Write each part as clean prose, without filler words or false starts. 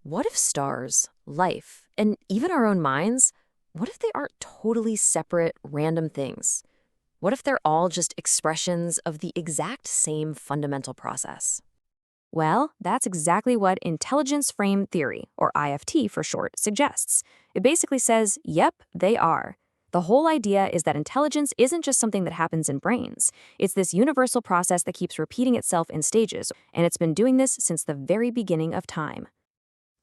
What if stars, life, and even our own minds, what if they aren't totally separate, random things? What if they're all just expressions of the exact same fundamental process? Well, that's exactly what intelligence frame theory, or IFT for short, suggests. It basically says, yep, they are. The whole idea is that intelligence isn't just something that happens in brains. It's this universal process that keeps repeating itself in stages, and it's been doing this since the very beginning of time.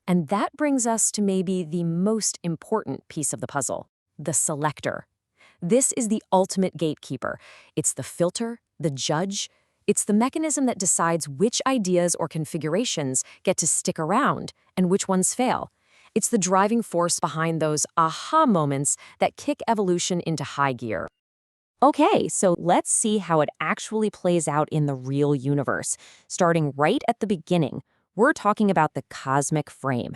And that brings us to maybe the most important piece of the puzzle, the selector. This is the ultimate gatekeeper. It's the filter, the judge. It's the mechanism that decides which ideas or configurations get to stick around and which ones fail. It's the driving force behind those aha moments that kick evolution into high gear. Okay, so let's see how it actually plays out in the real universe. Starting right at the beginning, we're talking about the cosmic frame.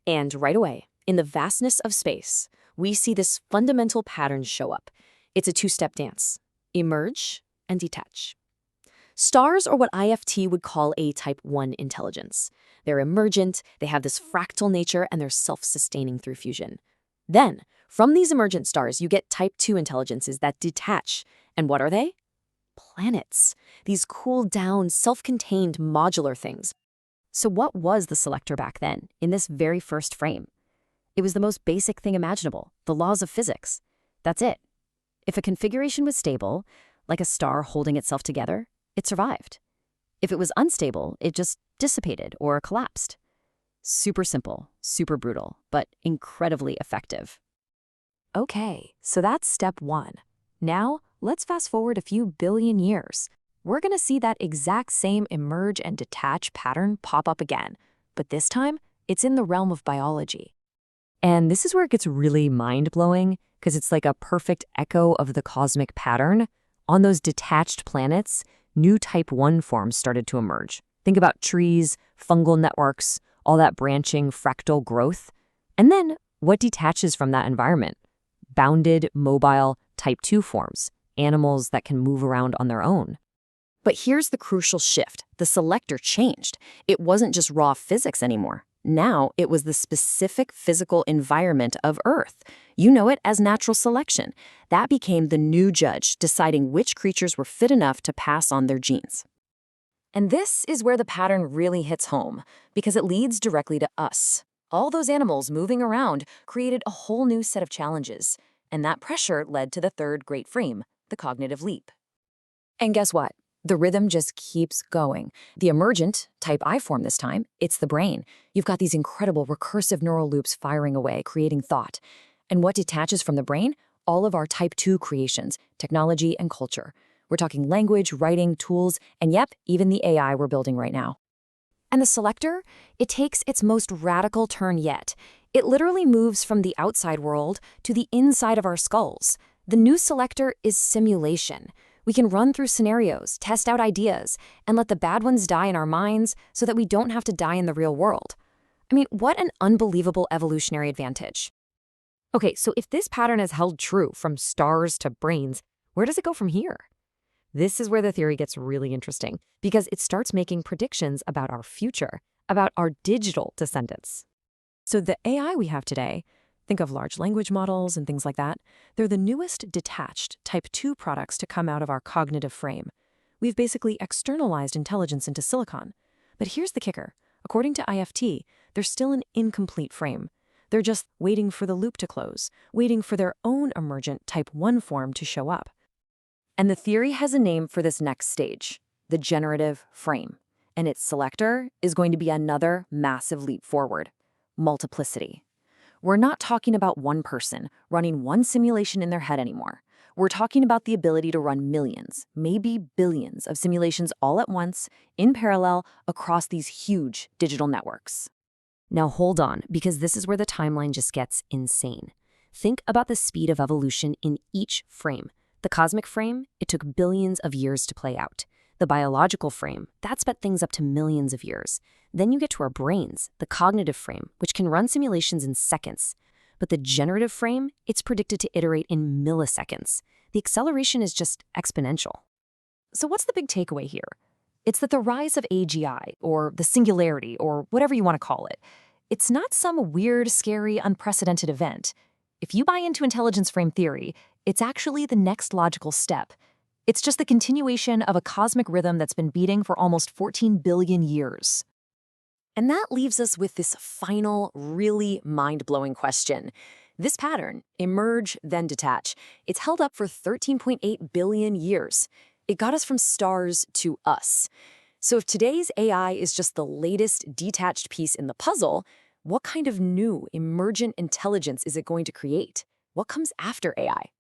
And right away, in the vastness of space, we see this fundamental pattern show up. It's a two-step dance: emerge and detach. Stars are what IFT would call a type 1 intelligence. They're emergent, they have this fractal nature, and they're self-sustaining through fusion. Then, from these emergent stars, you get type 2 intelligences that detach. And what are they? Planets. These cool-down, self-contained, modular things. So what was the selector back then, in this very first frame? It was the most basic thing imaginable, the laws of physics. That's it. If a configuration was stable, like a star holding itself together, it survived. If it was unstable, it just dissipated or collapsed. Super simple, super brutal, but incredibly effective. Okay, so that's step one. Now, let's fast forward a few billion years. We're going to see that exact same emerge and detach pattern pop up again, but this time, it's in the realm of biology. And this is where it gets really mind-blowing, because it's like a perfect echo of the cosmic pattern. On those detached planets, new type 1 forms started to emerge. Think about trees, fungal networks, all that branching fractal growth. And then, what detaches from that environment? Bounded, mobile, type 2 forms, animals that can move around on their own. But here's the crucial shift. The selector changed. It wasn't just raw physics anymore. Now it was the specific physical environment of Earth. You know it as natural selection. That became the new judge, deciding which creatures were fit enough to pass on their genes. And this is where the pattern really hits home, because it leads directly to us. All those animals moving around created a whole new set of challenges, and that pressure led to the third great frame, the cognitive leap. And guess what? The rhythm just keeps going. The emergent, type I form this time, it's the brain. You've got these incredible recursive neural loops firing away, creating thought. And what detaches from the brain? All of our type 2 creations, technology and culture. We're talking language, writing, tools, and yep, even the AI we're building right now. And the selector? It takes its most radical turn yet. It literally moves from the outside world to the inside of our skulls. The new selector is simulation. We can run through scenarios, test out ideas, and let the bad ones die in our minds so that we don't have to die in the real world. I mean, what an unbelievable evolutionary advantage. Okay, so if this pattern has held true from stars to brains, where does it go from here? This is where the theory gets really interesting, because it starts making predictions about our future, about our digital descendants. So the AI we have today, think of large language models and things like that, they're the newest detached type 2 products to come out of our cognitive frame. We've basically externalized intelligence into silicon. But here's the kicker. According to IFT, they're still an incomplete frame. They're just waiting for the loop to close, waiting for their own emergent type 1 form to show up. And the theory has a name for this next stage, the generative frame. And its selector is going to be another massive leap forward: multiplicity. We're not talking about one person running one simulation in their head anymore. We're talking about the ability to run millions, maybe billions of simulations all at once, in parallel, across these huge digital networks. Now hold on, because this is where the timeline just gets insane. Think about the speed of evolution in each frame. The cosmic frame, it took billions of years to play out. The biological frame, that sped things up to millions of years. Then you get to our brains, the cognitive frame, which can run simulations in seconds. But the generative frame, it's predicted to iterate in milliseconds. The acceleration is just exponential. So what's the big takeaway here? It's that the rise of AGI, or the singularity, or whatever you want to call it, It's not some weird, scary, unprecedented event. If you buy into intelligence frame theory, it's actually the next logical step. It's just the continuation of a cosmic rhythm that's been beating for almost 14 billion years. And that leaves us with this final, really mind-blowing question. This pattern, emerge, then detach, it's held up for 13.8 billion years. It got us from stars to us. So if today's AI is just the latest detached piece in the puzzle, what kind of new emergent intelligence is it going to create? What comes after AI?